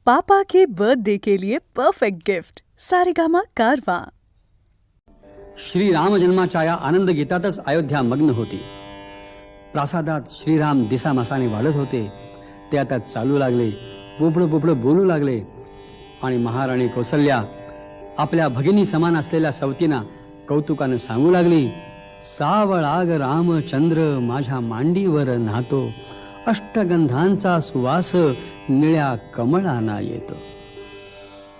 पापा के birthday के लिए perfect gift Saregama कारवा। श्री राम जन्माच्या या आनंद गीतातच अयोध्या मग्न होती. प्रासादात श्रीराम दिसामासाने वाढत होते. ते आता चालू लागले, बोबडं बोलू लागले आणि महाराणी कौसल्या आपल्या भगिनी समान असलेल्या सवतींना कौतुकानं सांगू लागली, सावळाग रामचंद्र माझ्या मांडीवर नातो, अष्टगंधांचा सुवास निळ्या कमळाना येतो.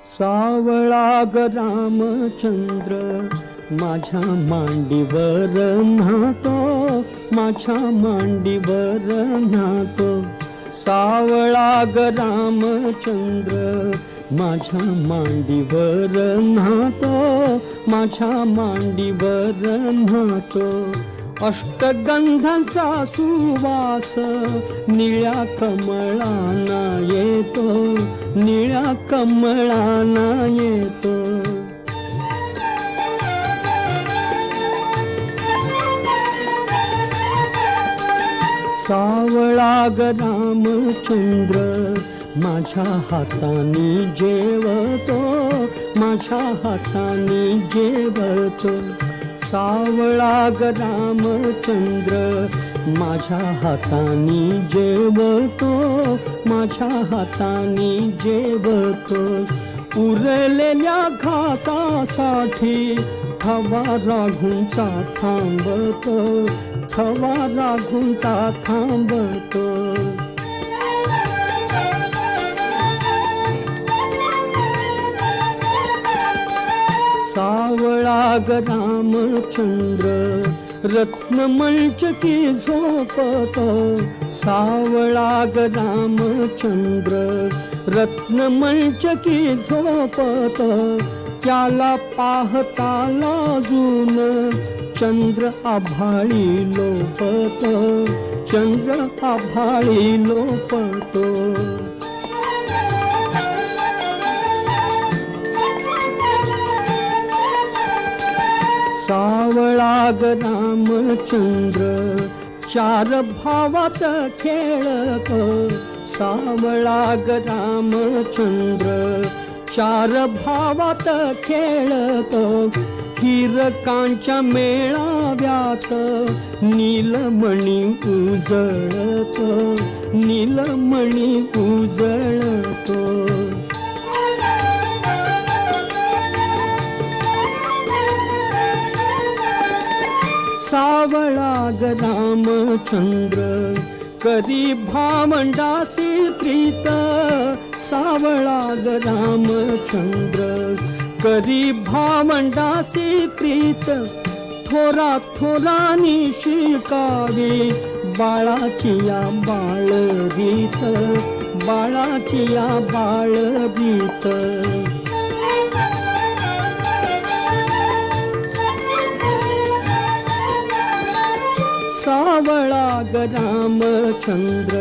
सावळाग रामचंद्र माझ्या मांडीवर नातो, माझ्या मांडीवर नातो. सावळाग रामचंद्र माझ्या मांडीवर नातो, माझ्या मांडीवर नातो. अष्टगंधांचा सुवास निळ्या कमळाना येतो, निळ्या कमळाना येतो. सावळाग रामचंद्र माझ्या हाताने जेवतो, माझ्या हाताने जेवतो. सावळाग रामचंद्र माझ्या हाताने जेवतो, माझ्या हाताने जेवतो. उरलेल्या घासासाठी थवा राघूंचा थांबतो, थवा राघूंचा थांबतो. सावळाग रामचंद्र रत्नमंचकी झोपतो. सावळाग रामचंद्र रत्नमंचकी झोपतो. त्याला पाहता लाजून चंद्र आभाळी लोपतो, चंद्र आभाळी लोपतो. सावळाग रामचंद्र चार भावात खेळतो. सावळाग रामचंद्र चार भावात खेळतो. हीरकांच्या मेळाव्यात नीलमणी उजळतो, नीलमणी उजळतो. सावळाग रामचंद्र करी भावंडासी प्रीत. सावळाग रामचंद्र करी भावंडासी प्रीत. थोरा थोरानी शिकावी बाळाची या बाळरीत, बाळाची या बाळरीत. सावळाग रामचंद्र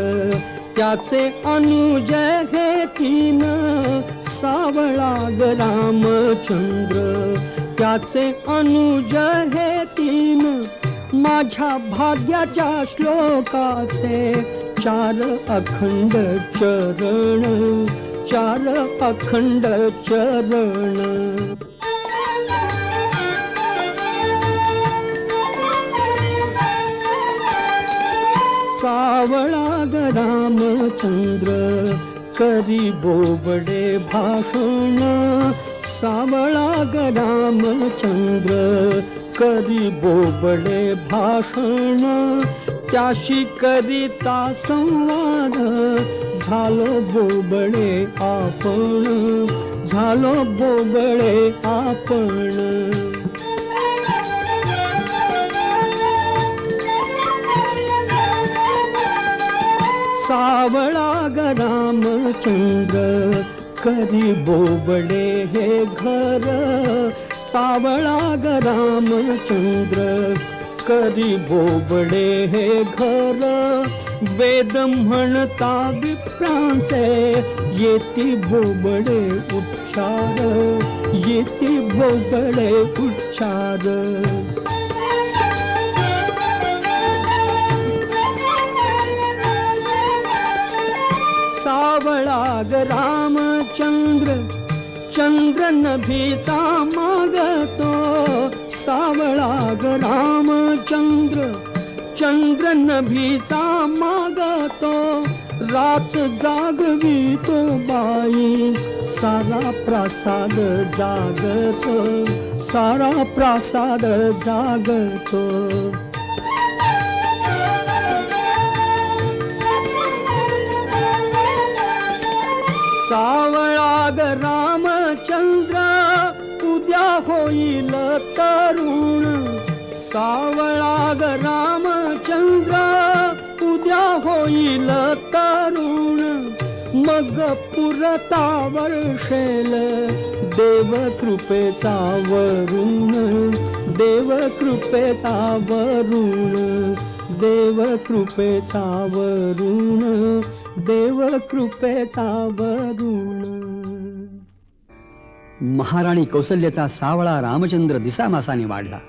त्याचे अनुज हे तीन. सावळाग रामचंद्र त्याचे अनुज हे तीन. माझ्या भाग्याच्या श्लोकाचे चार अखंड चरण, चार अखंड चरण. सावळाग रामचंद्र करी बोबडे भाषण. सावळाग रामचंद्र करी बोबडे भाषण. त्याशी करिता संवाद झालो बोबडे आपण, झालो बोबडे आपण. सावळाग रामचंद्र करी बोबडे हे घर. सावळाग रामचंद्र करी बोबडे हे घर. वेद म्हणता विप्रांचे येती बोबडे उच्चार, येती बोबडे उच्चार. सावळाग सावळा ग रामचंद्र चंद्र नभीचा मागतो सावळा ग रामचंद्र चंद्र नभीचा मागतो रात जागवितो बाई सारा प्रासाद जागतो सारा प्रासाद जागतो सावळा ग रामचंद्र उद्या होईल तरुण सावळा ग रामचंद्र उद्या होईल तरुण मग पुरता वर्षेल देव कृपेचा वरुण देव कृपेचा वरुण देव कृपेचा वरुण देव कृपेचा वरुण महाराणी कौसल्याचा सावळा रामचंद्र दिसामासाने वाढला.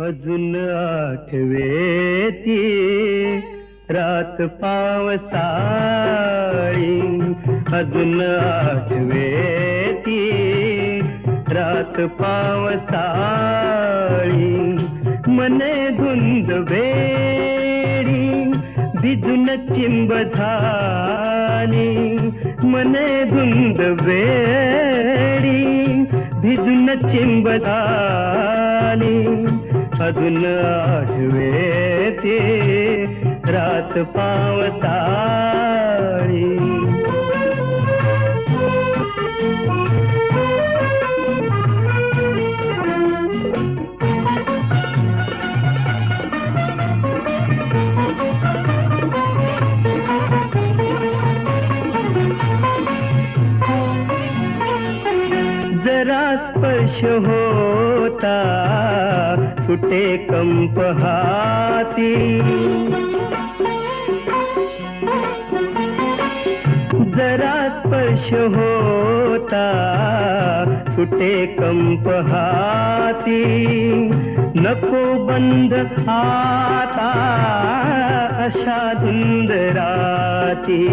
अजून आठवेती रात पावसाळी अजून आठवेती रात पावसाळी मने धुंद बेडी भिजून चिंब झाली मने धुंद बेडी भिजून चिंब झाली अजून आठवेते रात पावसाळी जरा स्पर्श होता सुटे कंप हाती, जरा स्पर्श होता सुटे कंप हाती, नको बंद आता अशा धुंद राती,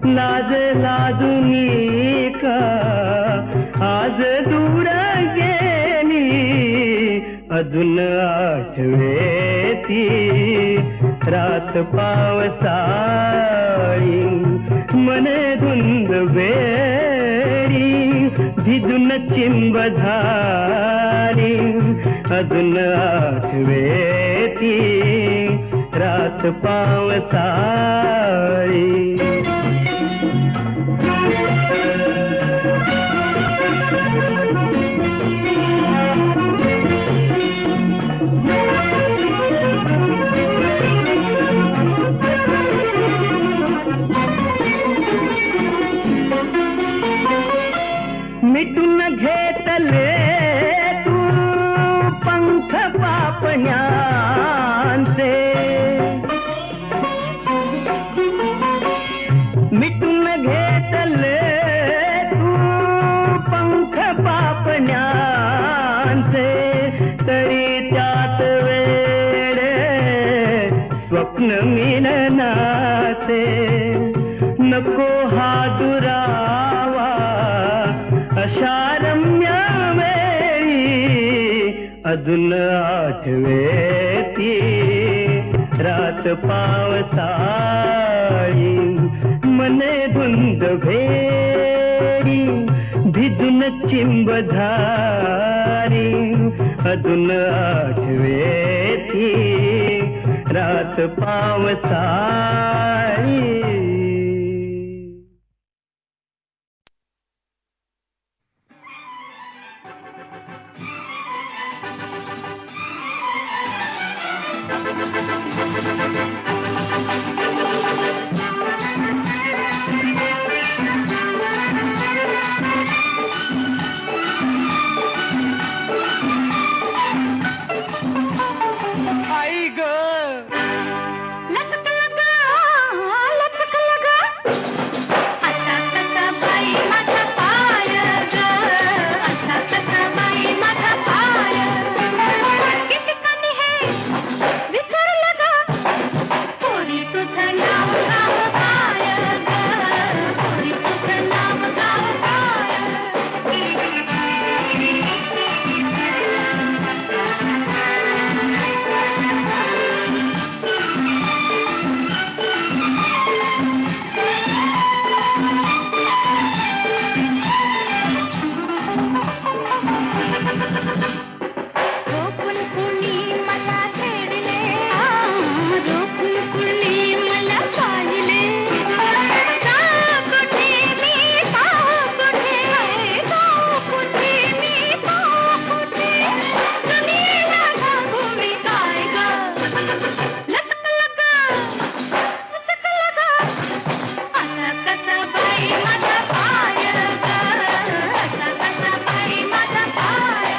लाज लाजुनी का आज दूर गेली, अजून आठवे ती रात पावसाळी, मने धुंद वेळी भिजून चिंब झाली, अजून आठवे ती रात पावसाळी. मिटून घेतले तू पंख पापण्यांचे, मिटून घेतले तू पंख पापण्यांचे, तरी त्यात वेडे स्वप्न मिलनाचे, नको हा दुरावा अशा रम्य वेळी, अजून आठवे ती रात पावसाळी, मने धुंद भेरी भिजून चिंब झाली, अजून आठवे ती रात पावसाळी. आई ग लचक लगा आता कसा बाई माझा पाय ग, आता कसा बाई माझा पाय, किती कमी है विचार लगा, पोरी तुझं नाव गाव काय ग, पोरी तुझं नाव गाव काय. रोखून कुणी मला छेडले, रोखून कुणी मला पाहिले, जाऊ कुठे मी जाऊ कुठे, जाऊ कुठे मी जाऊ कुठे, दुनियेला सांगू मी काय ग. लचक लगा असा कसा बाई माझा पाय ग, असा कसा बाई माझा पाय.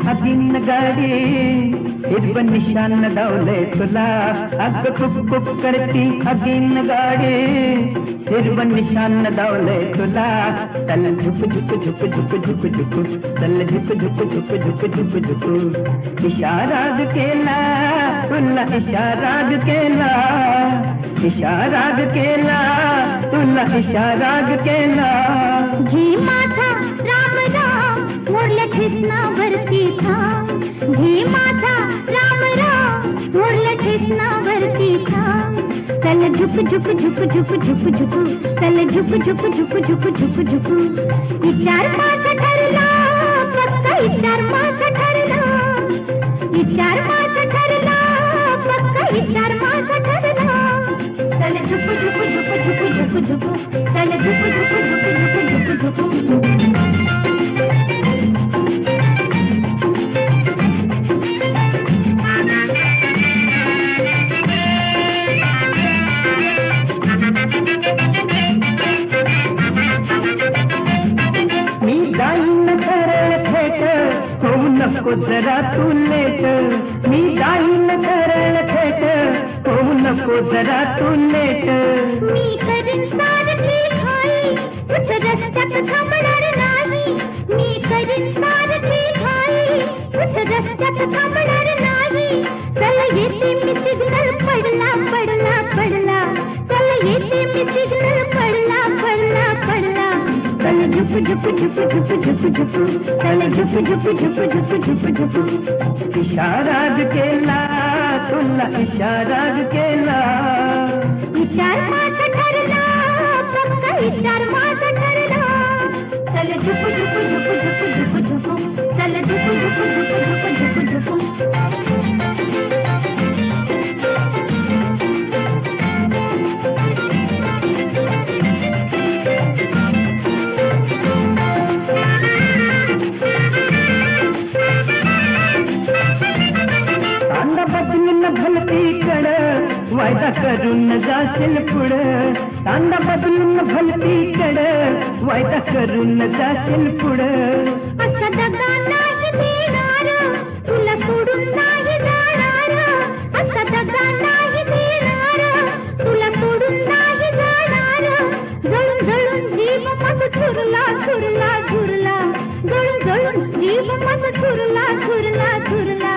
अगीन गाडी हिरव निशान दावलंय तुला अग कुक कुक करती अगीन गाडी हिरव निशान दावलंय तुला चल झुक झुक झुक झुक झुक झुक चल झुक झुक झुक झुक झुक झुक इशारा केला तुला इशारा केला इशारा केला तुला इशारा केला घे माझा राम राम मोडल्या ठेसनावरती थांब घे माझा राम राम मोडल्या ठेसनावरती थांब चल झुक झुक झुक झुक झुक झुक चल झुक झुक झुक झुक झुक झुक विचार माझा ठरला फक्त विचार माझा ठरला विचार माझा ठरला फक्त विचार माझा ठरला चल झुक झुक झुक झुक झुक झुक चल झुक झुक झुक झुक झुक झुक नको जरा तू लेट मी जाईन करळ थेट होऊ नको जरा तू लेट मी करीन सारखी घाई कुठ रस्त्यात थांबणार नाही मी करीन सारखी घाई कुठ रस्त्यात थांबणार नाही चल येते मी सिग्नल पडला पडला पडला चल येते मी सिग्नल पडला पडला पडला चल झुक झुक झुक झुक झुक झुक चल झुक झुक झुक झुक झुक झुक इशारा केला तुला इशारा केला विचार माझा ठरला फक्त विचार माझा ठरला चल झुक झुक झुक झुक झुक झुक चल झुक झुक झुक झुक झुक झुक वायदा करून जाशील पुढं तांदा बदलून भलतीकड वायदा करून जाशील पुढं असा दगा नाही देणार तुला सोडून नाही जाणार असा दगा नाही देणार तुला सोडून नाही जाणार जळून जळून जीव मग झुरला झुरला झुरला जळून जळून जीव मग झुरला झुरला झुरला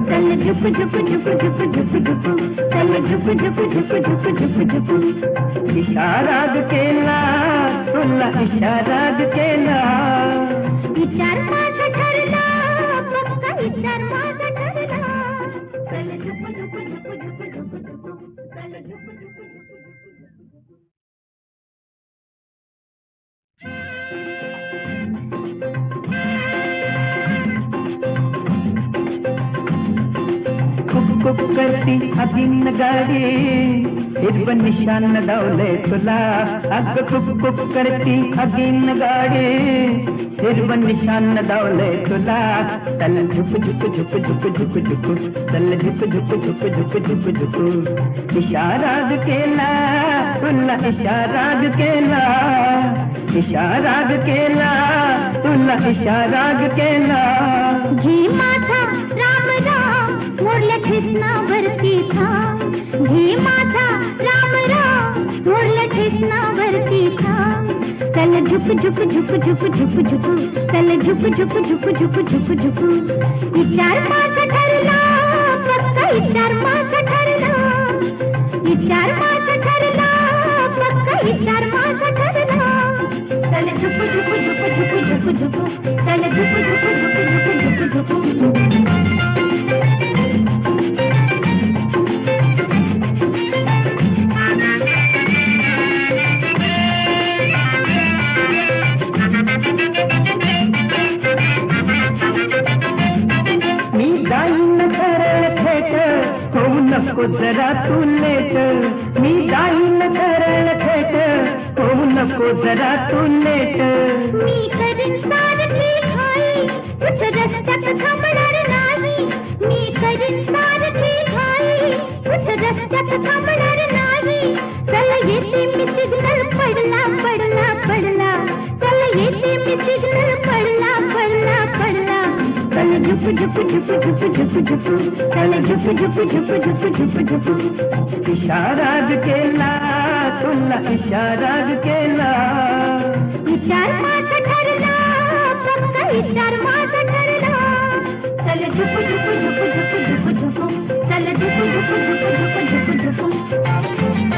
चल झुक झुक झुक झुक झुक झुक चल झुक झुक झुक झुक झुक झुक इशारा केला तुला इशारा केला विचार माझा ठरला फक्त विचार माझा ठरला चल झुक झुक झुक झुक झुक झुक चल झुक झुक झुक कुक करती अगीन गाडी हिरव निशान दावलंय तुला अग कुक कुक करती अगीन गाडी हिरव निशान दावलंय तुला चल झुक झुक झुक झुक झुक झुक चल झुक झुक झुक झुक झुक झुक इशारा केला तुला इशारा केला इशारा केला तुला इशारा केला घे माझा राम राम मोडल्या ठेसनावरती थांब घे माझा राम राम मोडल्या ठेसनावरती थांब चल झुक झुक झुक झुक झुक झुक चल झुक झुक झुक झुक झुक झुक विचार माझा ठरला फक्त विचार माझा ठरला विचार माझा ठरला फक्त विचार माझा ठरला चल झुक झुक झुक झुक झुक झुक चल झुक झुक झुक झुक झुक झुक नको जरा तू लेट मी जाईन करळ थेट होऊ नको जरा तू लेट मी करीन सारखी घाई कुठ रस्त्यात थांबणार नाही मी करीन सारखी घाई कुठ रस्त्यात थांबणार नाही चल येते मी सिग्नल पडला पडला पडला चल येते मी सिग्नल पडला पडला पडला चल झुक झुक झुप झुप झुप झुप चल झुप झुप झुप झुप झुप झुप इशारा केला तुला इशारा केला विचार माझा ठरला फक्त विचार माझा ठरला चल झुप झुप झुप झुप झुप झुप चल झुप झुप झुप झुप झुप झुप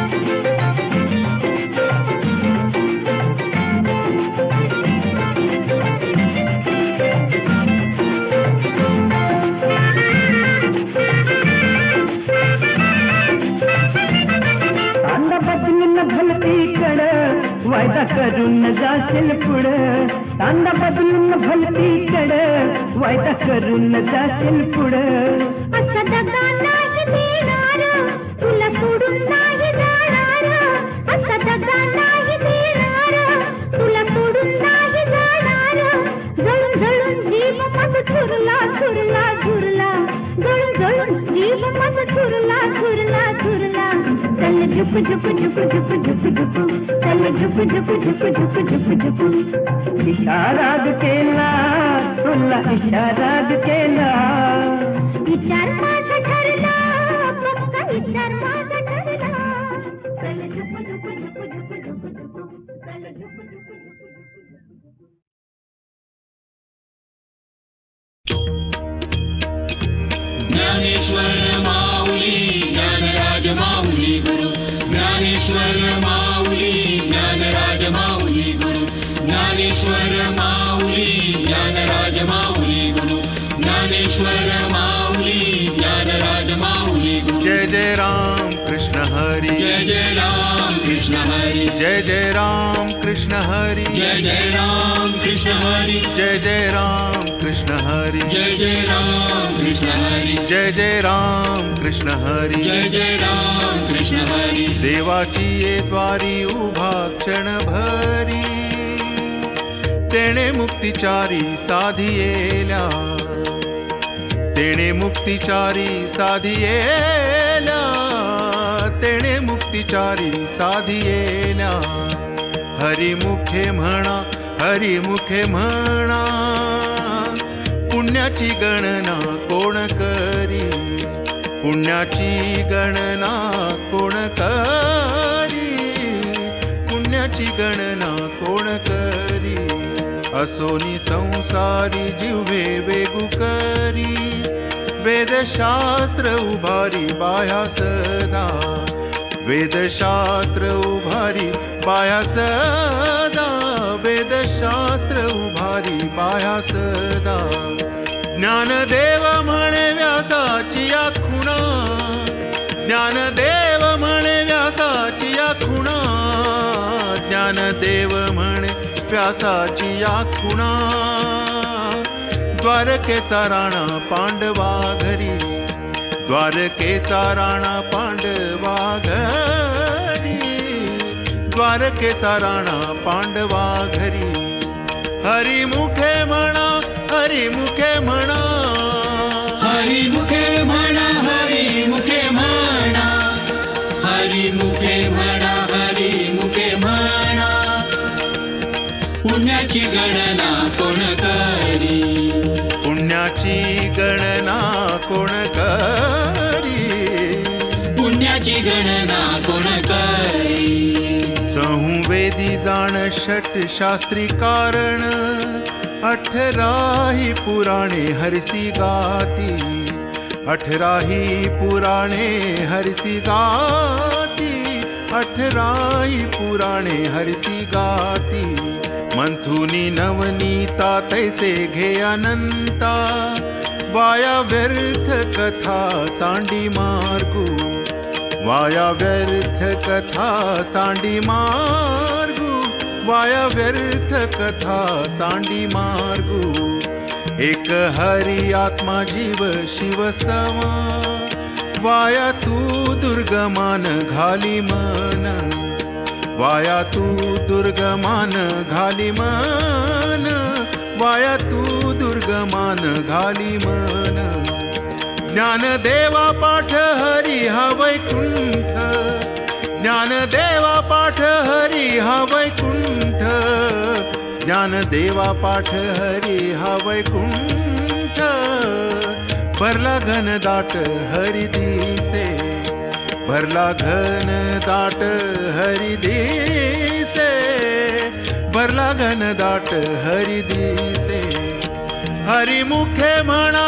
कांदा बदलून भलतीकड वायदा करून जाशील पुढं कांदा बदलून भलतीकड वायदा करून जाशील पुढं असा दगा नाही देणार तुला सोडून नाही जाणार असा दगा नाही देणार तुला सोडून नाही जाणार जळून जळून जीव माझा झुरला झुरला झुरला जळून जळून जीव माझा झुरला झुरला झुरला चल झुप झुप झुप झुप झुप झुप चल झुप झुप झुप झुप झुप झुप इशारा केला तुला इशारा केला विचार माझा ठरला फक्त विचार माझा ठरला चल झुप झुप झुप झुप झुप झुप चल झुप झुप ज्ञानेश्वर माऊली ज्ञानराज माऊली गुरु ज्ञानेश्वर माऊली ज्ञानराज माऊली गुरु ज्ञानेश्वर माऊली ज्ञानराज माऊली गुरु ज्ञानेश्वर माऊली ज्ञानराज माऊली गुरु जय जय राम कृष्ण हरी जय जय राम कृष्ण हरी जय जय राम कृष्ण हरी जय जय राम कृष्ण हरी जय जय राम कृष्ण हरी जय जय राम कृष्ण हरी जय जय राम कृष्ण हरी जय जय राम कृष्ण हरी देवाची ये द्वारी उभा क्षण भरी तेणे मुक्तिचारी साधियेल्या तेणे मुक्तिचारी साधियेल्या तेणे मुक्तिचारी साधियेल्या हरिमुखे म्हणा हरिमुखे म्हणा पुण्याची गणना कोण करी पुण्याची गणना कोण करी पुण्याची गणना कोण करी असोनी संसारी जिव्हे वेगू करी वेदशास्त्र उभारी बाया सदा वेदशास्त्र उभारी बाया सदा वेदशास्त्र उभारी बाया सदा ज्ञानदेव म्हणे व्यासाची या खुणा ज्ञानदेव म्हणे व्यासाची या खुणा ज्ञानदेव म्हणे व्यासाची या खुणा द्वारकेचा राणा पांडवा घरी द्वारकेचा राणा पांडवा घरी द्वारकेचा राणा पांडवा घरी हरिमुखे म्हणा हरिमुखे म्हणा हरिमुखे म्हणा हरिमुखे म्हणा हरिमुखे म्हणा हरिमुखे म्हणा पुण्याची गणना कोण करी पुण्याची गणना कोण करी पुण्याची गणना कोण करी चहुवेदी जाण षट शास्त्री कारण 18 पुराणे हरसी गाती 18 पुराणे हरसी गाती 18 पुराणे हरसी गाती मंथुनी नवनीता तैसे घे अनंता वाया व्यर्थ कथा सांडी मार्गू वाया व्यर्थ कथा सांडी मार्गू वाया व्यर्थ कथा सांडी मार्गू एक हरी आत्मा जीव शिव समा वाया तू दुर्गमान घाली मन वाया तू दुर्गमान घाली मन वाया तू दुर्गमान घाली मन ज्ञानदेवा पाठ हरी हा वैकुंठ ज्ञानदेवा पाठ हरी हा वैकुंठ ज्ञानदेवा पाठ हरी हा वैकुंठ भरला घन दाट हरी दिसे, भरला घन दाट हरी दिसे, भरला घन दाट हरी दिसे. हरी मुखे म्हणा,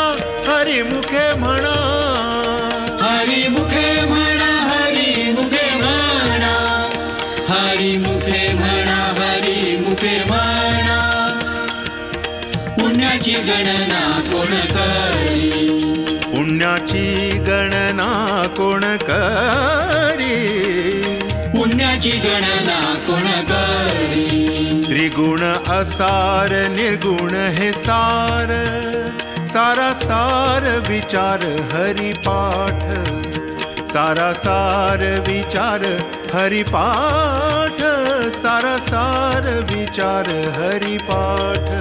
हरी मुखे म्हणा, हरी मुखे म्हणा, हरी मुखे म्हणा, हरी मुखे म्हणा, हरी मुखे म्हणा. पुण्याची गणना कोण करी, पुण्याची गणना कोण करी, पुण्याची गणना कोण करी. त्रिगुण असार निर्गुण हे सार, सारा सार विचार हरिपाठ, सारा सार विचार हरिपाठ, सारा सार विचार हरिपाठ.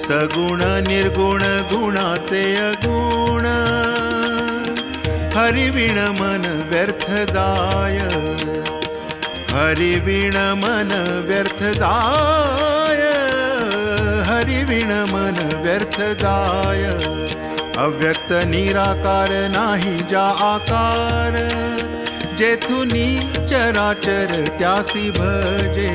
सगुण निर्गुण गुणाचे अगुण, हरिविण मन व्यर्थ जाय, हरिविण मन व्यर्थ जाय, हरिविण मन व्यर्थ जाय. अव्यक्त निराकार नाही जा आकार, जेथुनी चराचर त्यासी भजे,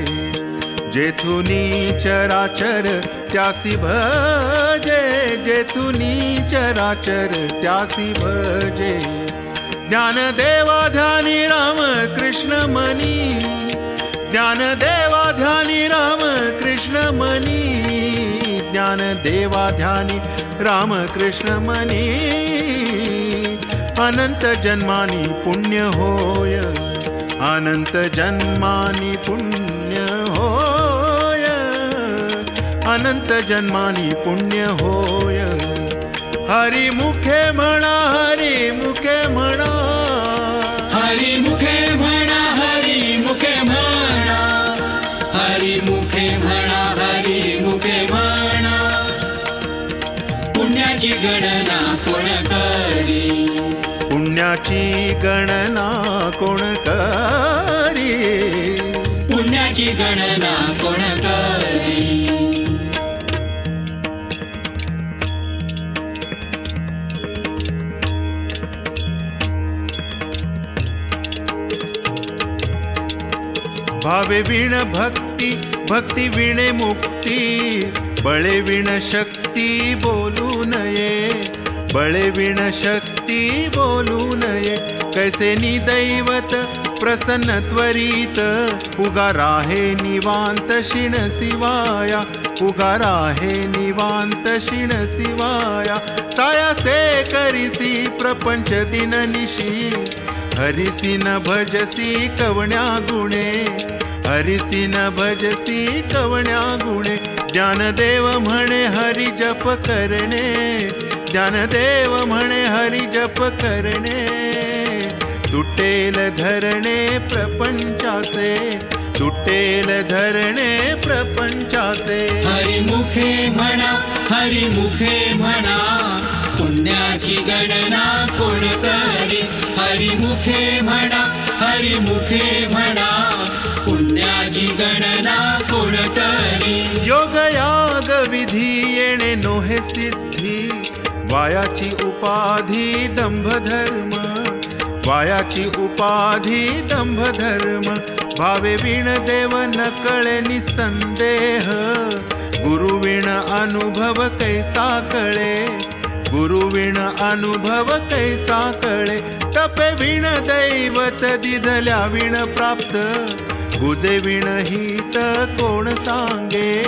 जेथुनी चराचर त्यासी भजे, जेथुनी चराचर त्यासी भजे. ज्ञानदेवा ध्यानी राम कृष्ण मनी, ज्ञानदेवा ध्यानी राम कृष्ण मनी, ज्ञानदेवा ध्यानी राम कृष्ण मनी. अनंत जन्मानी पुण्य होय, अनंत जन्मानी पुण्य होय, अनंत जन्मानी पुण्य होय. हरी मुखे म्हणा, हरी मुखे म्हणा, हरी मुखे म्हणा, हरी मुखे म्हणा, हरी मुखे म्हणा, हरी मुखे म्हणा. पुण्याची गणना कोण करी, पुण्याची गणना कोण करी, पुण्याची गणना कोण करी. भावे विण भक्ती, भक्ती विणे मुक्ती, बळे विण शक्ती बोलू नये, बळे विण शक्ती बोलू नये. कैसे निदैवत प्रसन्न त्वरित, उगारा हे निवांत शिण शिवाया, उगारा हे निवांत शिण शिवाया. सायासे करिसी प्रपंच दिननिशी, हरिसी न भजसी कवण्या गुणे, हरिसी न भजसी कवण्या गुणे. ज्ञानदेव म्हणे हरि जप करणे, ज्ञानदेव म्हणे हरि जप करणे. तुटेल धरणे प्रपंचाचे, तुटेल धरणे प्रपंचाचे. हरी मुखे म्हणा, हरी मुखे म्हणा, पुण्याची गणना कोण करी. हरी मुखे म्हणा, हरी मुखे म्हणा, पुण्याची गणना कोण करी. योग याग विधी येणे नोहे सिद्धी, वायाची उपाधी दंभ धर्म, वायाची उपाधी दंभ धर्म. भावे विण देव न कळे निसंदेह, गुरुविण अनुभव कैसा कळे, गुरुविण अनुभव कैसा कळे. तपे विण दैवत दिधल्या विण प्राप्त, गुजे विण हित कोण सांगे,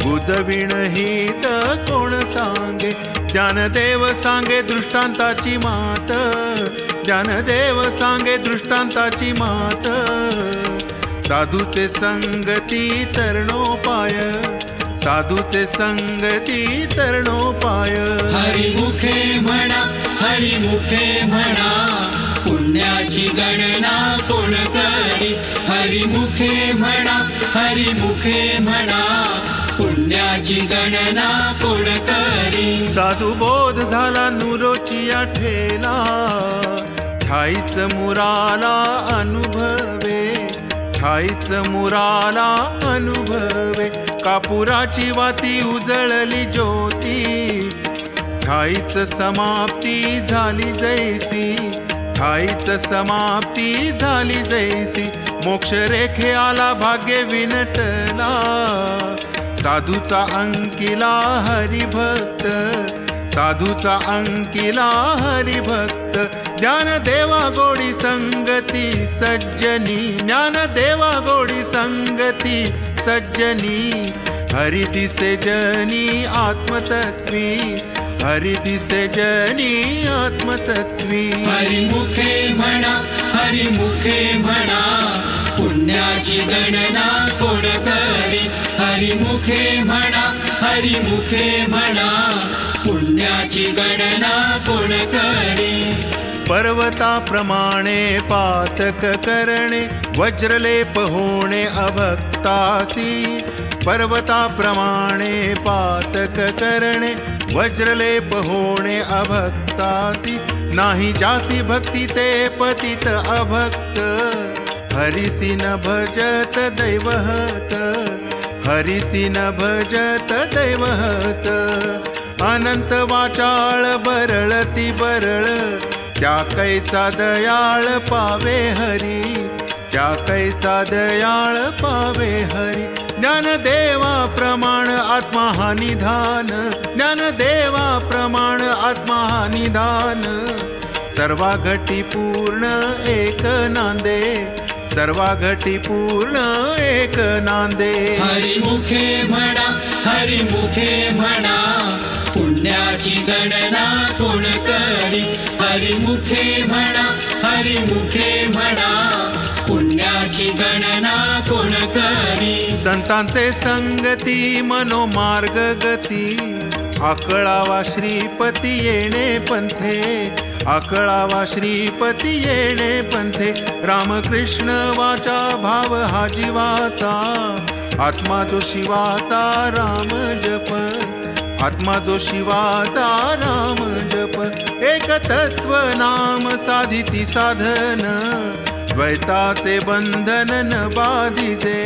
गुज विण हित कोण सांगे. ज्ञानदेव सांगे दृष्टांताची मात, ज्ञानदेव सांगे दृष्टांताची मात. साधूचे संगती तरणोपाय, साधूचे संगती तरणोपाय. हरी मुखे म्हणा, हरी मुखे म्हणा, पुण्याची गणना कोण करी. हरी मुखे म्हणा, हरी मुखे म्हणा, पुण्याची गणना कोण करी. साधू बोध झाला नुरोची आठेला, ठाईच मुराला अनुभवे, ठाईच मुराला अनुभवे. कापुराची वाती उजळली ज्योती, ठाईच समाप्ती झाली जैसी, ठाईच समाप्ती झाली जैसी, मोक्ष रेखे आला भाग्य विनटला, साधूचा अंकिला हरिभक्त, साधूचा अंकिला हरिभक्त, ज्ञानदेवा गोडी संगती सज्जनी, ज्ञानदेवा गोडी संगती सज्जनी, हरि दिसे जनी आत्मतत्वी, हरि दिसे जनी आत्मतत्वी. हरिमुखे म्हणा, हरिमुखे म्हणा, पुण्याची गणना कोण करी. हरिमुखे म्हणा, हरिमुखे म्हणा, पुण्याची गणना कोण करी. पर्वताप्रमाणे पातक करणे, वज्रलेप होणे अभक्तासी, पर्वताप्रमाणे पातक करणे, वज्रलेप होणे अभक्तासी, नाही जासी भक्ती ते पतित अभक्त, हरिसी न भजत दैवहत, हरिसी न भजत दैवहत, अनंत वाचाळ बरळती बरळ, त्या कैचा दयाळ पावे हरी, त्या कैचा दयाळ पावे हरी. ज्ञानदेवा प्रमाण आत्मा हा निधान, ज्ञानदेवा प्रमाण आत्मा हा निधान, सर्वा घटी पूर्ण एक नांदे, सर्वा घटी पूर्ण एक नांदे. हरिमुखे म्हणा, हरिमुखे म्हणा, पुण्याची गणना कोण करी. हरिमुखे म्हणा, हरिमुखे म्हणा, पुण्याची गणना कोण करी. संतांचे संगती मनोमार्ग गती, आकळावा श्रीपती येणे पंथे, आकळावा श्रीपती येणे पंथे, रामकृष्ण वाचा भाव हा जीवाचा, आत्मा जो शिवाचा राम जप, आत्मा जो शिवाचा राम जप, एक तत्व नाम साधिती साधन, द्वैताचे बंधन न बाधिजे,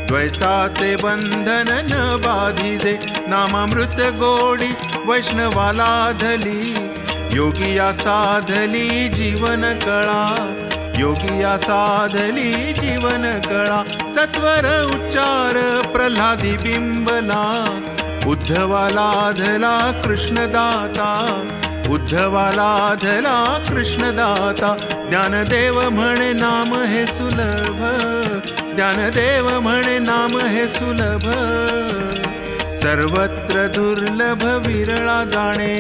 द्वैताचे बंधन न बाधिजे, नामामृत गोडी वैष्णवाला धली, योगिया साधली जीवन कळा, योगिया साधली जीवन कळा, सत्वर उच्चार प्रल्हादी बिंबला, उद्धवाला धला कृष्णदाता, उद्धवाला धला कृष्णदाता, ज्ञानदेव म्हणे नाम हे सुलभ, ज्ञानदेव म्हणे नाम हे सुलभ, सर्वत्र दुर्लभ विरळा जाणे,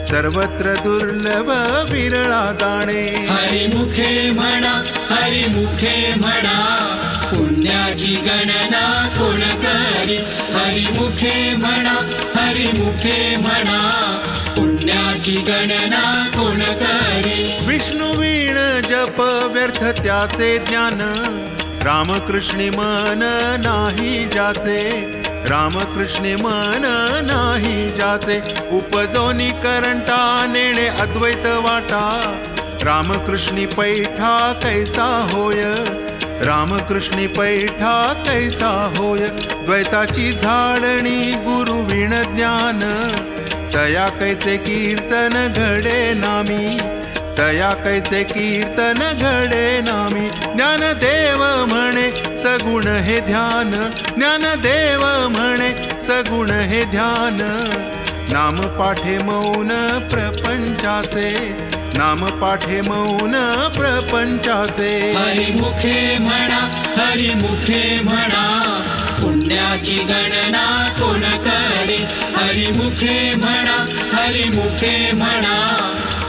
सर्वत्र दुर्लभ विरळा जाणे. हरिमुखे म्हणा, हरिमुखे म्हणा, पुण्याची गणना कोण करी. हरिमुखे म्हणा, हरिमुखे म्हणा, पुण्याची गणना कोण करी. विष्णू वीण जप व्यर्थ त्याचे ज्ञान, रामकृष्णी मन नाही जाचे, रामकृष्णी मन नाही जाचे, उपजोनी करंटा नेणे अद्वैत वाटा, रामकृष्णी पैठा कैसा होय, रामकृष्णी पैठा कैसा होय, द्वैताची झाडणी गुरु विण ज्ञान, तया कैचे कीर्तन घडे नामी, तया कैचे कीर्तन घडे नामी. ज्ञानदेव म्हणे सगुण हे ध्यान, ज्ञानदेव म्हणे सगुण हे ध्यान, नाम पाठे मौन प्रपंचाचे, नाम पाठे मौन प्रपंचाचे. हरिमुखे म्हणा, हरिमुखे म्हणा, पुण्याची गणना कोण करी. हरिमुखे म्हणा, हरिमुखे म्हणा,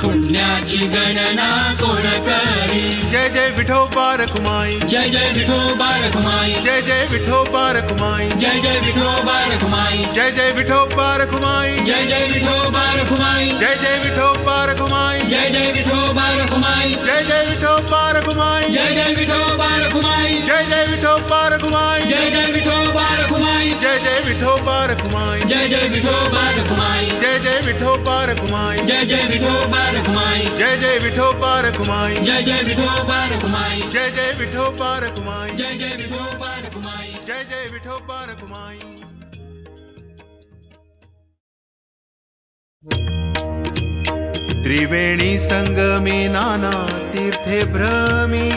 पुण्याची गणना कोण करी. जय जय विठोबा रखुमाई, जय जय विठोबा रखुमाई, जय जय विठोबा रखुमाई, जय जय विठोबा रखुमाई, जय जय विठोबा रखुमाई, जय जय विठोबा रखुमाई, जय जय विठोबा रखुमाई, जय जय विठोबा रखुमाई, जय जय विठोबा रखुमाई, जय जय विठोबा रखुमाई, जय जय विठोबा रखुमाई, जय जय विठोबा रखुमाई, जय जय विठोबा रखुमाई, जय जय विठोबा रखुमाई, जय जय विठोबा रखुमाई, जय जय विठोबा रखुमाई, जय जय विठोबा रखुमाई, जय जय विठोबा रखुमाई, जय जय विठोबा रखुमाई, जय जय विठोबा रखुमाई. जय जय विठोबा रखुमाई. त्रिवेणी संगमे नाना तीर्थे भ्रमी,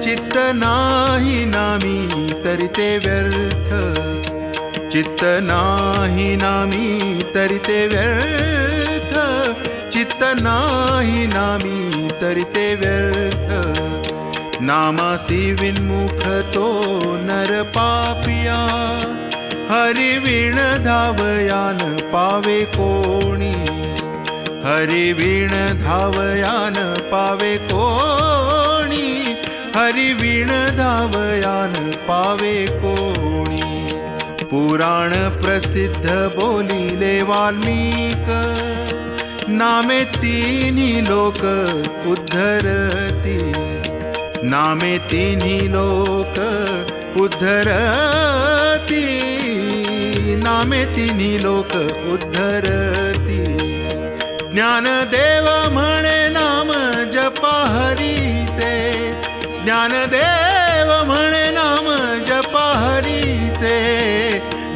चित्त नाही नामी तरिते व्यर्थ, चित्त नाही नामी तरिते व्यर्थ, चित्त नाही नामी तरिते व्यर्थ. नामासी विन्मुख तो नर पापिया, हरि वीण धावयान पावे कोणी, हरि वीण धावयान पावे कोणी, हरि वीण धावयान पावे कोणी. पुराण प्रसिद्ध बोलिले वाल्मीक, नामे तिन्ही लोक उद्धरती, नामे तिन्ही लोक उद्धरती, नामे तिन्ही लोक उद्धरती. ज्ञानदेव म्हणे नाम जपा हरीचे, ज्ञानदेव म्हणे नाम जपा हरीचे,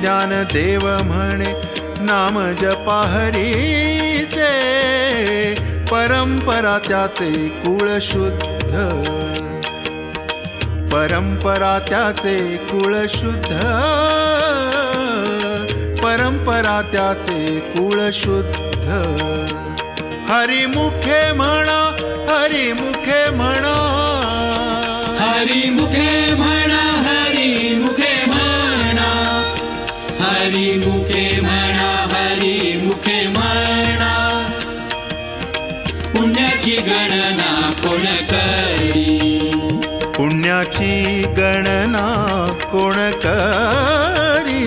ज्ञानदेव म्हणे नाम जपा हरीचे. परंपरा त्याचे कुळ शुद्ध, परंपरा त्याचे कुळ शुद्ध, परंपरा त्याचे कुळ शुद्ध. हरिमुखे म्हणा, हरिमुखे म्हणा, हरिमुखे म्हणा, हरिमुखे म्हणा, हरिमुखे म्हणा, हरिमुखे म्हणा. पुण्याची गणना कोण करी, पुण्याची गणना कोण करी,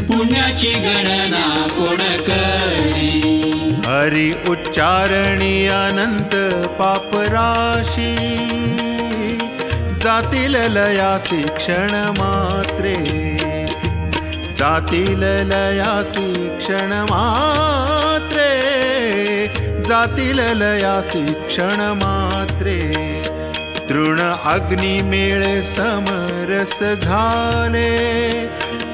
पुण्याची गणना कोण करी. हरि उच्चारणी अनंत पापराशी, जातील लयासी क्षण मात्रे, जातील लयासी क्षण मात्रे, जातील लयासी क्षण मात्रे. तृण अग्नि मेळे समरस झाले,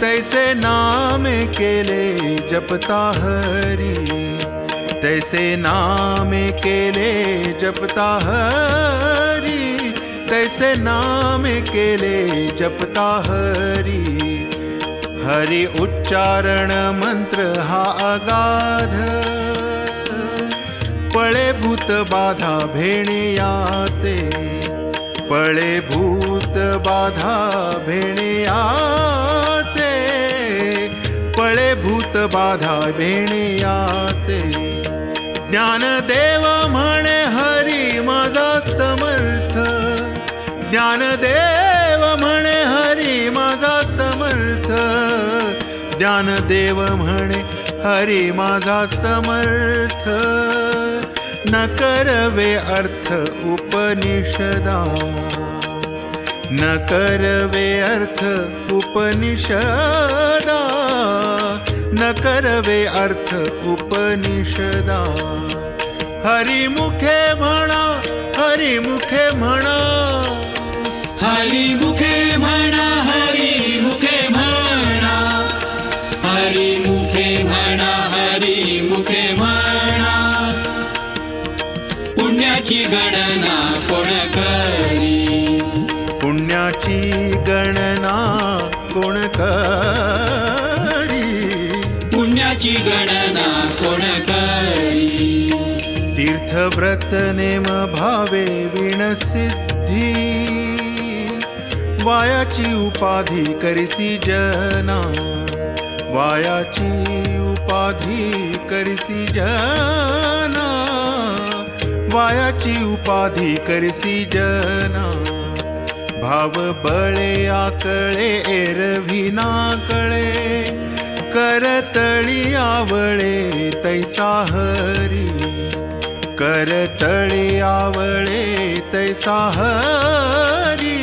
तैसे नामे केले जपता हरी, तैसे नामे केले जपता हरी, तैसे नामे केले जपता हरी. हरि उच्चारण मंत्र हा अगाध, पळे भूत बाधा भेणे याचे, पळे भूत बाधा भेणे याचे, पळे भूत बाधा भेणे याचे. ज्ञानदेव म्हणे हरी माझा समर्थ, ज्ञानदेव म्हणे हरी माझा समर्थ, ज्ञानदेव म्हणे हरी माझा समर्थ. न करवे अर्थ उपनिषदा, न करवे अर्थ उपनिषदा, न करवे अर्थ उपनिषदा. हरिमुखे म्हणा, हरिमुखे म्हणा, हरिमुखे म्हणा, हरिमुखे म्हणा, हरिमुखे म्हणा, हरिमुखे म्हणा. पुण्याची गणना कोण करी, पुण्याची गणना कोण करी, पुण्याची गणना कोण करी. तीर्थव्रत नेम भावे विणसिद्धी, वायाची उपाधी करिसी जना, वायाची उपाधी करिसी जना, वायाची उपाधी करिसी जना. भाव बळे आकळे एरवी नाकळे, करतळी आवळे तैसा हरी, करतळी आवळे तैसा हरी,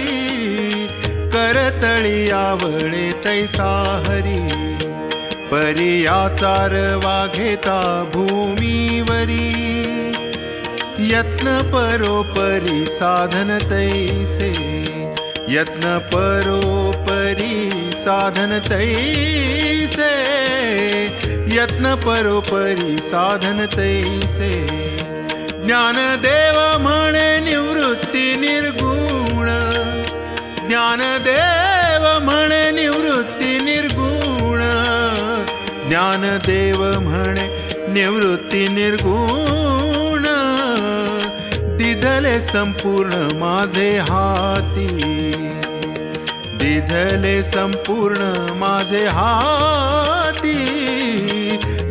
करतळी आवळे तैसा हरी. परियाचार वाघेता भूमीवरी, यत्न परोपरी साधन तैसे, यत्न परोपरी साधन तैसे, यत्न परोपरी साधन तैसे ज्ञानदेव म्हणे निवृत्ती निर्गुण ज्ञानदेव म्हणे निवृत्ती निर्गुण ज्ञानदेव म्हणे निवृत्ती निर्गुण दिधले संपूर्ण माझे हाती दिधले संपूर्ण माझे हाती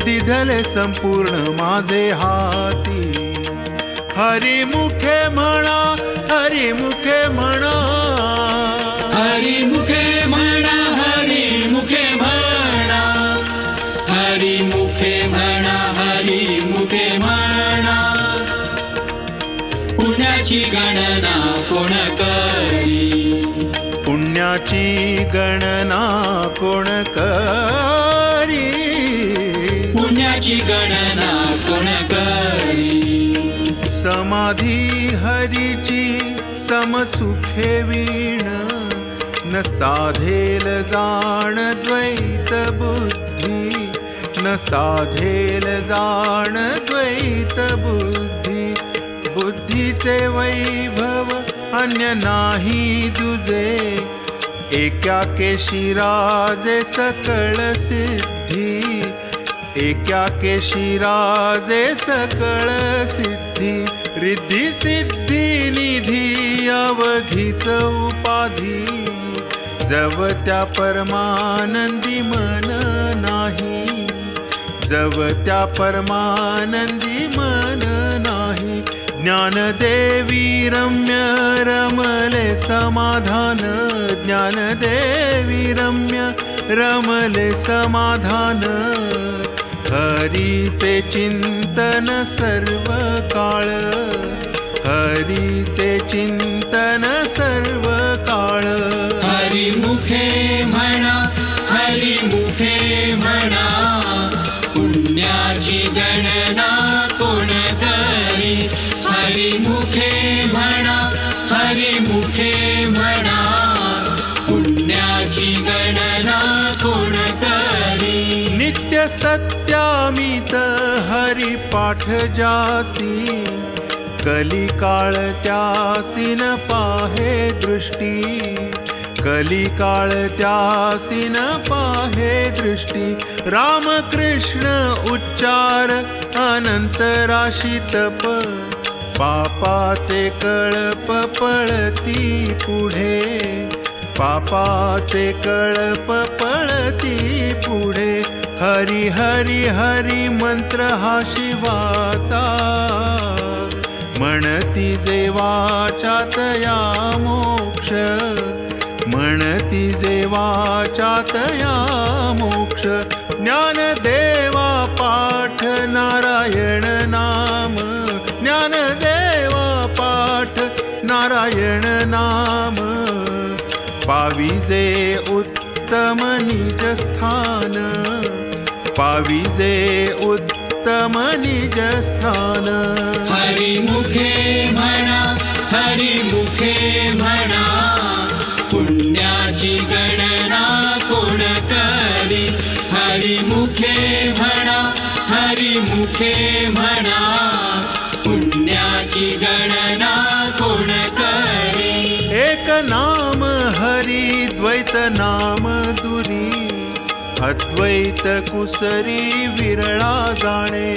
दिधले संपूर्ण माझे हाती हरिमुखे म्हणा हरिमुखे म्हणा हरिमुखे म्हणा हरिमुखे म्हणा हरिमुखे म्हणा हरिमुखे म्हणा पुण्याची गणना कोण करी पुण्याची गणना कोण करी पुण्याची गणना कोण करी समाधी हरीची समसुखे वीण न साधेल जाण द्वैत बुद्धी न साधेल जाण द्वैत बुद्धी बुद्धीचे वैभव अन्य नाही दुजे एका केशी राजे सकळ सिद्धी एका केशी राजे सकळ सिद्धी रिद्धी सिद्धी निधी अवघीच उपाधी जव त्या परमानंदी मन नाही जव त्या परमानंदी मन नाही ज्ञानदेवी रम्य रमले समाधान ज्ञानदेवी रम्य रमले समाधान हरीचे चिंतन सर्व काळ हरीचे चिंतन सर्व काळ हरिमुखे म्हणा हरिमुखे म्हणा पुण्याची गणना कोण करी हरिमुखे म्हणा हरिमुखे म्हणा पुण्याची गणना कोण करी नित्य सत्यामित हरी पाठ जासी कलिकाळ त्यासी न पाहे दृष्टी कलिकाळ त्यासी न पाहे दृष्टी रामकृष्ण उच्चार अनंत राशी तप पापाचे कळप पळती पुढे पापाचे कळप पळती पुढे हरी हरी हरी मंत्र हा शिवाचा म्हणती जे वाचात या मोक्ष म्हणती जे वाचात या मोक्ष ज्ञानदेवा पाठ नारायण नाम ज्ञानदेवा पाठ नारायण नाम पाविजे उत्तम निज स्थान पाविजे उत्तम निज स्थान हरिमुखे म्हणा हरिमुखे म्हणा पुण्याची गणना कोण करी हरिमुखे म्हणा हरिमुखे म्हणा पुण्याची गणना कोण करी एक नाम हरी द्वैत नाम दुरी अद्वैत कुसरी विरळा जाणे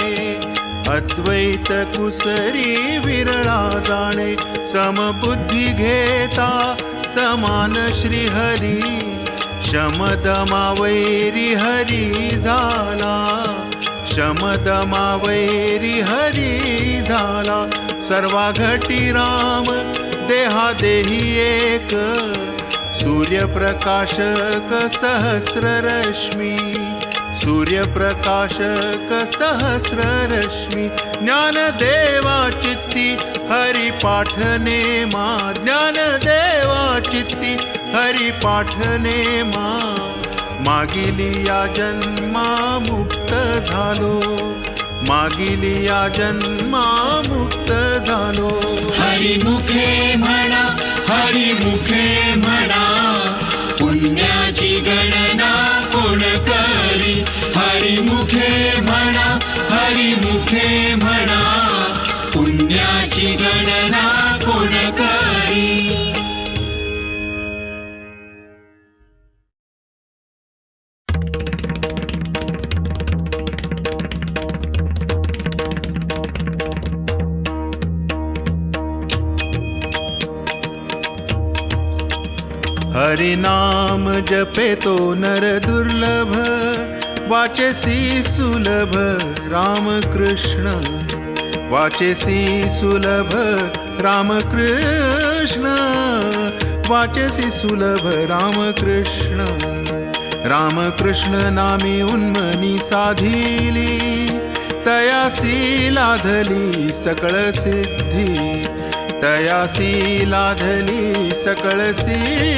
अद्वैत कुसरी विरळा जाणे समबुद्धी घेता समान श्री हरी शमदमा वैरी हरी झाला शमदमा वैरी हरी झाला सर्वा घटी राम देहा देही एक सूर्यप्रकाशक सहस्र रश्मी सूर्यप्रकाशक सहस्र रश्मी ज्ञानदेवा चित्ती हरि पाठने मा ज्ञानदेवा चित्ती हरि पाठने मा मागिली या जन्मा मुक्त झालो मागिली या जन्मा मुक्त झालो हरिमुखे म्हणा हरिमुखे म्हणा पुण्याची गणना कोण करी हरिमुखे हरिनाम जपे तो नर दुर्लभ, वाचेसी सुलभ रामकृष्ण, वाचेसी सुलभ रामकृष्ण, वाचेसी सुलभ रामकृष्ण. रामकृष्ण नामी उन्मनी साधिली, तयासी लाधली सकळ सिद्धी, तयासी लाधली सकळ सिद्धी,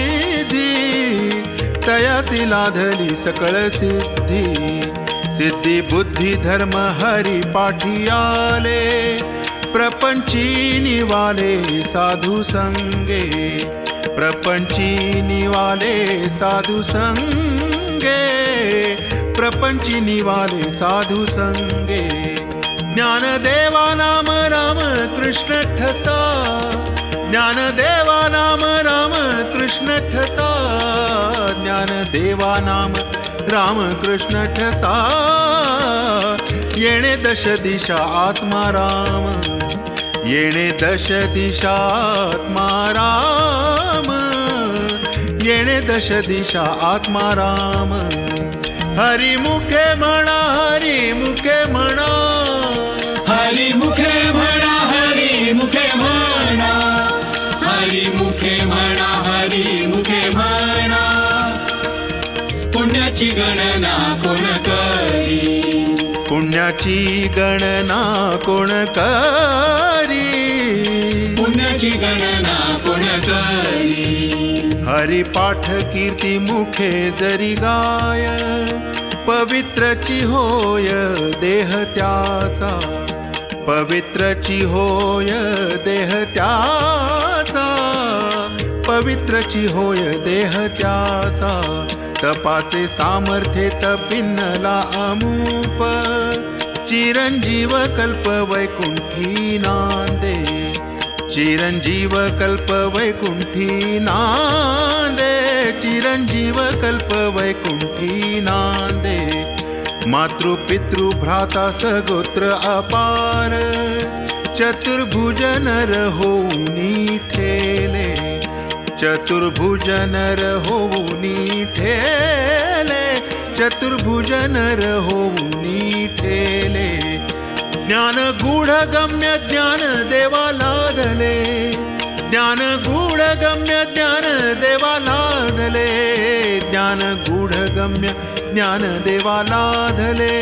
तयासी लाधली सकळ सिद्धी. सिद्धी बुद्धी धर्म हरी पाठी आले, प्रपंची निवाले साधू संगे, प्रपंची निवाले साधू संगे, प्रपंची निवाले साधू संगे. ज्ञानदेवा नाम राम कृष्ण ठसा, ज्ञानदेवा नाम राम कृष्ण ठसा, ज्ञानदेवा नाम राम कृष्ण ठसा. येणे दश दिशा आत्मा राम, येणे दश दिशा आत्मा राम, येणे दश दिशा आत्मा राम. हरी मुखे म्हणा, हरी मुखे म्हणा, हरी मुखे म्हणा, हरी मुखे म्हणा, हरी मुखे म्हणा, हरी मुखे म्हणा. पुण्याची गणना कोण करी, पुण्याची गणना कोण करी, पुण्याची गणना कोण करी. हरिपाठ कीर्ती मुखे जरी गाय, पवित्रची होय देह त्याचा, पवित्रची होय देह त्याचा, पवित्रची होय देह त्याचा. तपाचे सामर्थ्य तपिन्नला अमूप, चिरंजीव कल्प वैकुंठी नांदे, चिरंजीव कल्प वैकुंठी नांदे, चिरंजीव कल्प वैकुंठी नांदे. मातृपितृ भ्राता सगोत्र अपार, चतुर्भुज नर होऊनी ठेले, चतुर्भुज नर होऊनी ठेले, चतुर्भुज नर होऊनी ठेले. ज्ञान गूढ गम्य ज्ञान देवा लादले, ज्ञान गूढ गम्य ज्ञान देवा लादले, ज्ञान गूढ गम्य ज्ञान देवा लादले.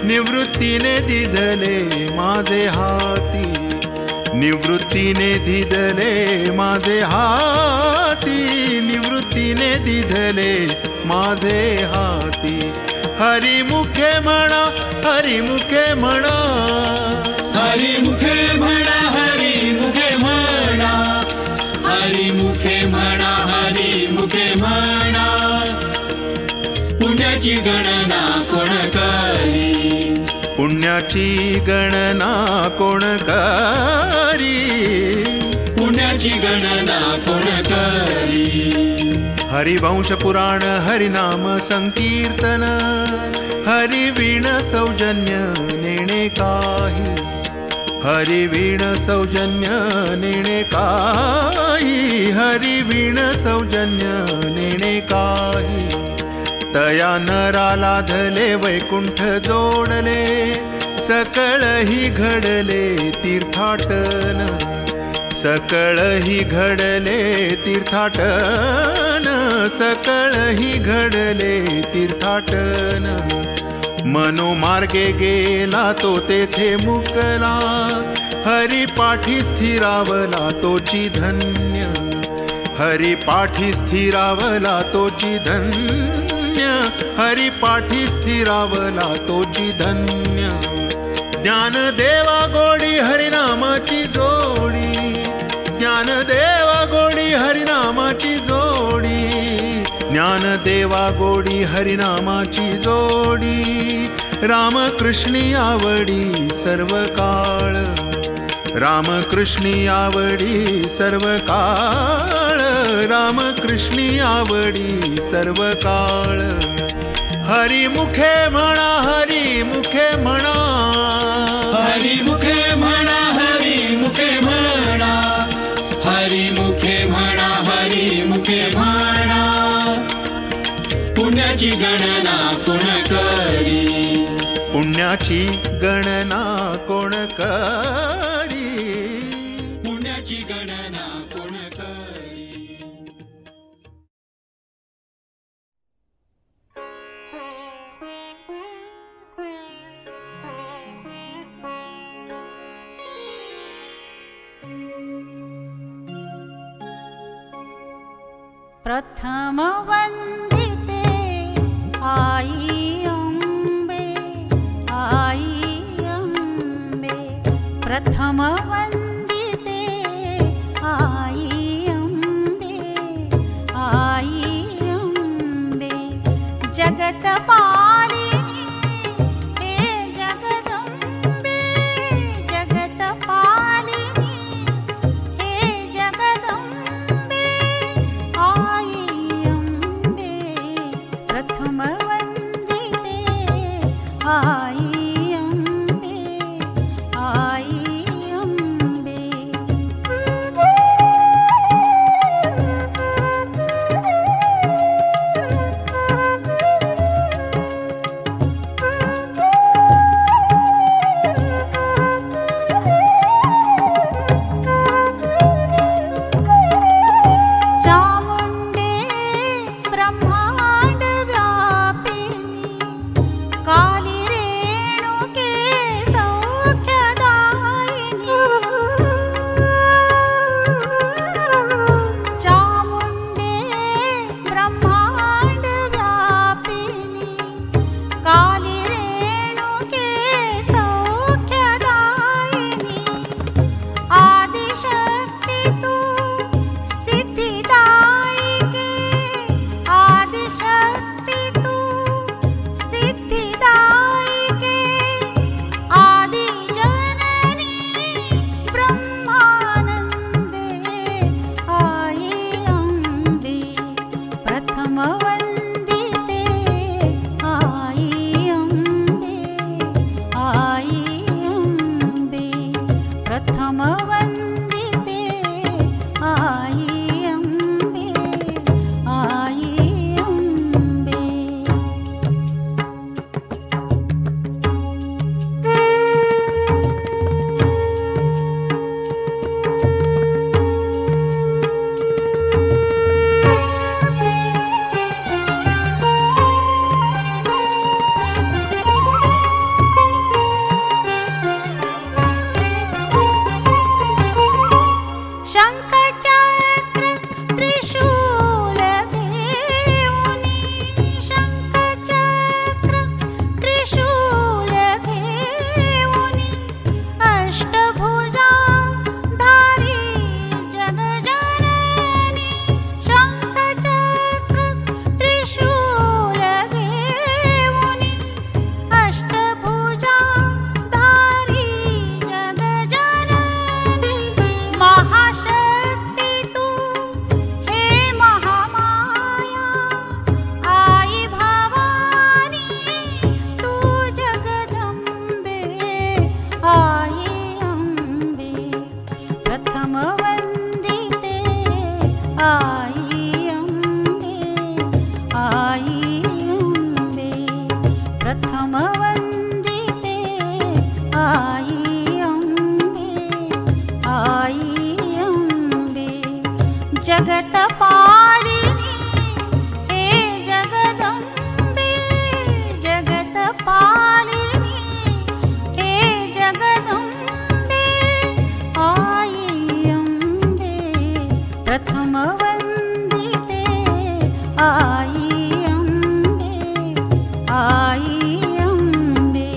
निवृत्तीने दिधले माझे हाती, निवृत्तीने दिधले माझे हाती, निवृत्तीने दिधले माझे हाती. हरी मुखे म्हणा, हरी मुखे म्हणा, हरी मुखे म्हणा, हरी मुखे म्हणा, हरी मुखे म्हणा, हरी मुखे म्हणा. पुण्याची गणना कोण करी, पुण्याची गणना कोण करी, पुण्याची गणना कोण करी. हरिवंश पुराण हरिनाम संकीर्तन, हरिवीण सौजन्य नेणे काही, हरिवीण सौजन्य नेणे काही, हरिवीण सौजन्य नेणे काही. तया नरा लाधले वैकुंठ जोडले, सकळही घडले तीर्थाटन, सकळही घडले तीर्थाटन, सकळही घडले तीर्थाटन. मनोमार्गे गेला तो तेथे मुकला, हरिपाठी स्थिरावला तोची धन्य, हरिपाठी स्थिरावला तोची धन्य, हरिपाठी स्थिरावला तोची धन्य. ज्ञानदेवा गोडी हरिनामाची जोडी, ज्ञानदेवा गोडी हरिनामाची जोडी, ज्ञानदेवा गोडी हरिनामाची जोडी. रामकृष्णी आवडी सर्व काळ, रामकृष्णी आवडी सर्व काळ, रामकृष्णी आवडी सर्व काळ. हरी मुखे म्हणा, हरी मुखे म्हणा, हरी मुखे म्हणा, हरी मुखे म्हणा, हरी मुखे म्हणा, हरी मुखे म्हणा. पुण्याची गणना कोण करी. पुण्याची गणना कोण करी. प्रथम वंदिते आई अंबे, आई अंबे. प्रथम वंदिते आई अंबे, आई अंबे. जगत पालिनी हे जगदंबे, जगत पालिनी हे जगदंबे. आई अंबे प्रथम वंदिते, आई अंबे, आई अंबे. चामुंडे ब्रह्मांड व्यापिनी, काली रेणुके सौख्यदायिनी. चामुंडे ब्रह्मांड व्यापिनी, काली रेणुके सौख्यदायिनी. आदिशक्ति तू सिद्धिदायिके, आदिशक्ति तू सिद्धिदायिके. आदिजननी ब्रह्मानंदे, आई अंबे प्रथम वंदिते, आई अंबे, आई अंबे. प्रथम वंदिते आई अंबे, आई अंबे. शंखचक्र त्रिशूल घेऊनी, शंखचक्र त्रिशूल घेऊनी. अष्टभुजा धारी जगजननी, शंखचक्र त्रिशूल घेऊनी. अष्टभुजा धारी जगजननी. महाशक्ति तू हे महामाया, आई भवानी तू जगदंबे, आई अंबे प्रथम वंदिते, आई अंबे, आई अंबे. प्रथम वंदिते आई अंबे, आई अंबे. जगत पालिनी हे जगदंबे, जगत पालिनी हे जगदंबे. आई अंबे प्रथम वंदिते, आई अंबे, आई अंबे.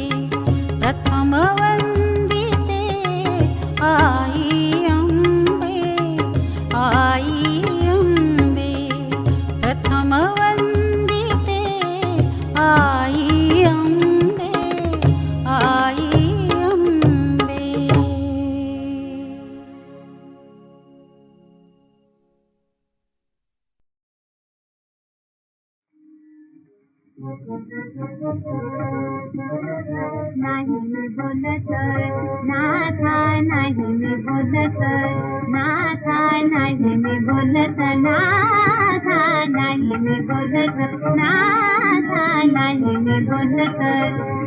प्रथम वंदिते आई अंबे, आई अंबे. प्रथम वंदिते आई अंबे, आई अंबे. नाही मी बोलत नाथा, नाही मी बोलत नाथा, नाही मी बोलत नाथा, नाही मी बोलत नाथा, नाही मी बोलत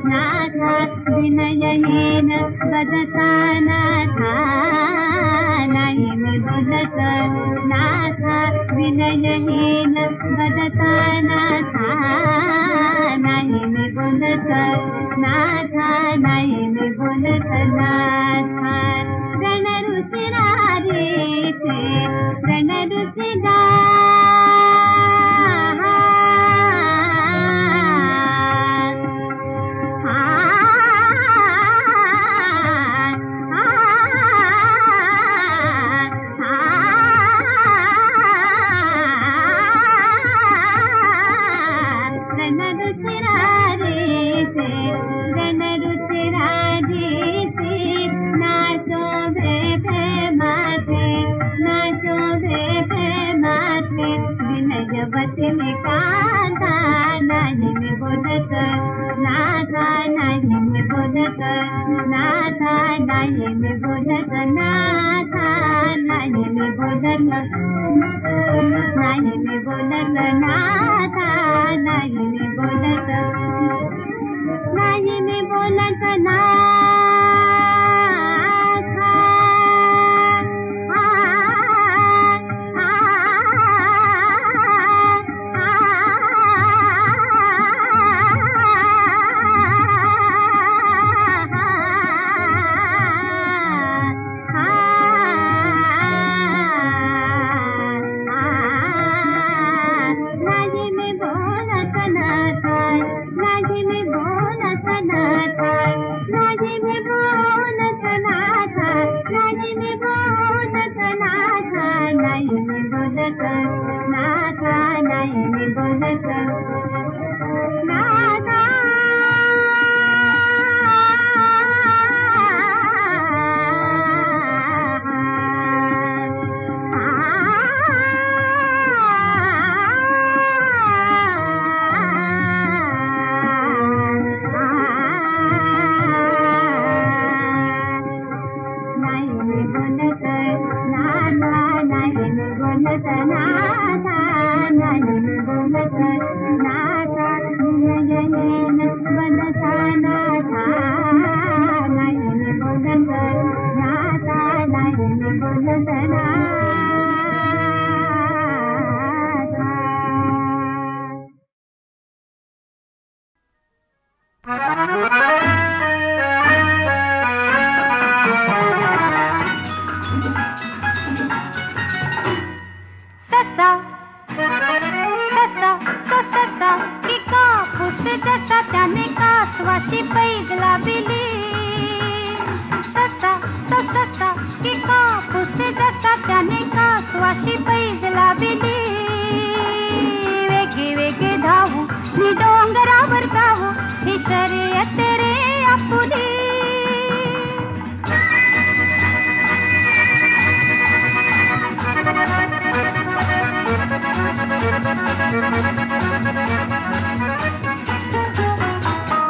नाथा विनयहीन बदता नाथा नाही मी बोलत नाथा विनयहीन बदता नाथा नाही मी बोलत नाथा नाही मी बोलत नाथा रणऋषिरा रे ते रणऋषिरा विनयवती में कांता नाही मी बोलत नाथा नाही मी बोलत नाथा नाही मी बोलत नाथा नाही मी बोलत नाही मी बोलत नाथा नाही मी बोलत नाही मी बोलत नाथा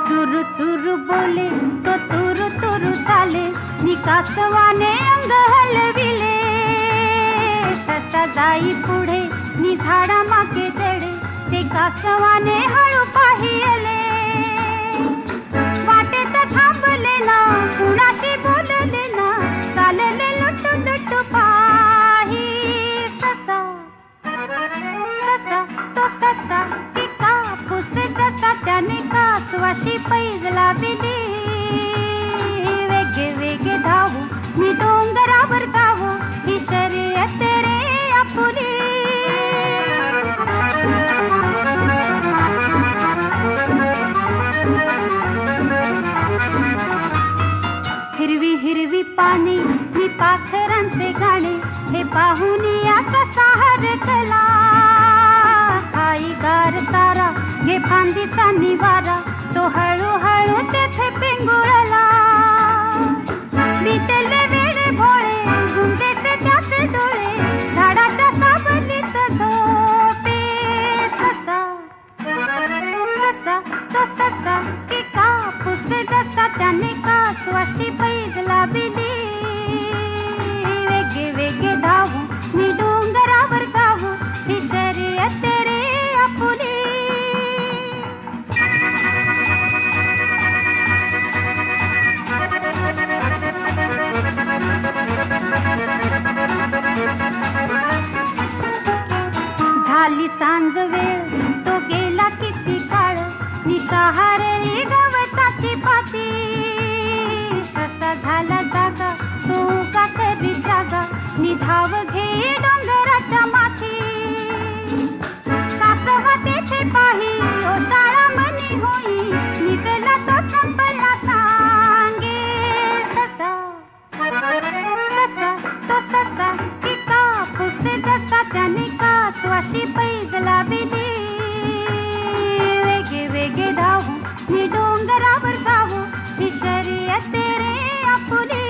चुरु चुरु बोले तो तुरु तुरु चाले निकासवाने अंग हलविले ससा जाई पुढे नि झाडा मागे चढे ते कासवाने हळू पाहिले वाटेत थांबले ना कुणाशी बोलले ना चालले लुटू लुटू पाही ससा ससा तो ससा की कापूस जसा त्याने कासवाशी पैज लाविली वेगे वेगे धावू मी डोंगरावर जावू ही शर्यत रे आपुली हिरवी हिरवी पाने मी पाखरांचे गाणे हे पाहून या ससा हरकला आई गार तारा घे फांदीचा निवारा तो हळूहळू तेथे पिंगुळला बितले वेळे भोळे गुंजेचे त्याचे डोळे झाडाच्या सावलीत झोपे ससा ससा तो ससा की कापूस जसा त्याने कासवाशी पैज लाविली वेगे वेगे धावू मी डोंगरावर जावू ही शर्यत रे आपुली तो का कधी जागा निधाव घे डोंगराच्या माथी कासवा तेथे पाही ओसाळा मनी होई निघला तो संपला सांगे ससा ससा तो ससा की कापूस जसा त्याने कासवाशी पैजला बिदी वेगे वेगे धावू मी डोंगरावर जाऊ ही शर्यत रे आपुली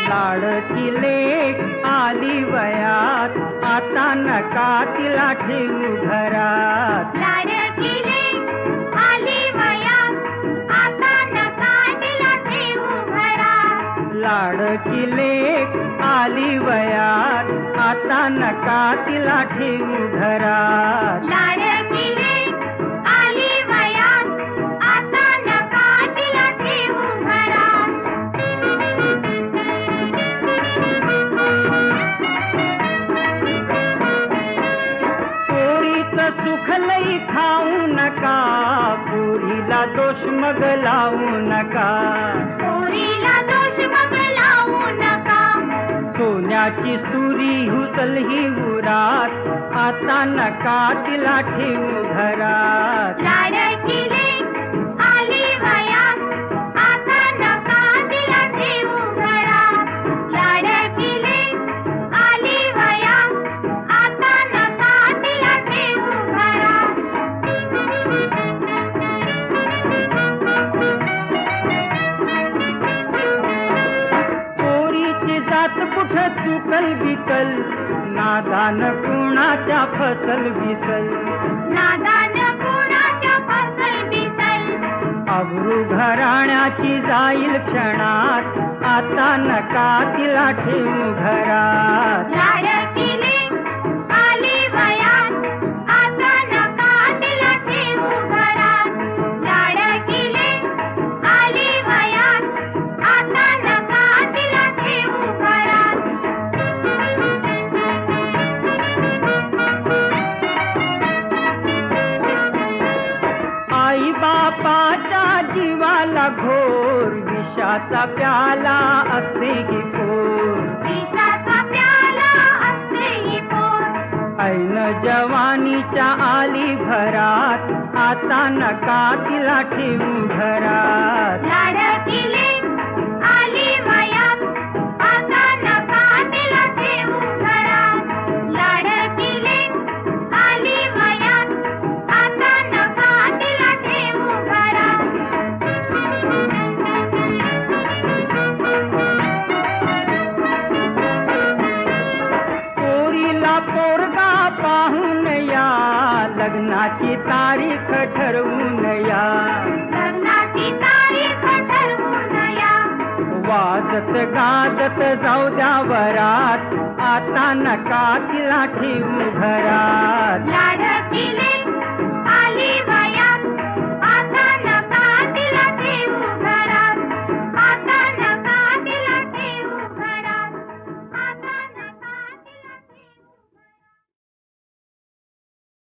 लाडकी लेक आली वयात आता नका तिला ठेवू घरात लाडकी लेक आली वयात आता नका तिला ठेवू घरात लाडकी लेक आली वयात आता नका तिला ठेवू घरात लाडकी लेक आली वयात आता नका तिला ठेवू घरात पोरीचं सुख लई खाऊ नका पोरीला दोष मग लावू नका पोरीला दोष मग लावू नका सोन्याची सुरी हुसल ही उरात आता नका तिला ठेवू घरात लाडकी लेक आली वयात आता नका तिला ठेवू घरात लाडकी लेक आली वयात आता नका तिला ठेवू घरात पोरीची जात कुठं चुकल बिकल नादान कुणाच्या फसल बिसल नादान कुणाच्या फसल बिसल अब्रू घराण्याची जाईल क्षणात आता नका तिला ठेवू घरात लाडकी लेक आली वयात आता नका तिला ठेवू घरात लाडकी लेक आली वयात आता नका तिला ठेवू घरात आई बापाच्या जीवाला घोर विषाचा प्याला असते की पोर विषाचा प्याला असते ही पोर ऐन जवानीच्या आली भरात आता नका तिला ठेवू घरात लाडकी लेक आली वयात आता नका तिला ठेवू घरात लाडकी लेक आली वयात आता नका तिला ठेवू घरात पोरीला पोरगा पाहून या लग्नाची तारीख ठरवून या लग्नाची तारीख ठरवून या वाजत गाजत जाऊ द्या वरात आता नका तिला ठेवू घरात लाडकी लेक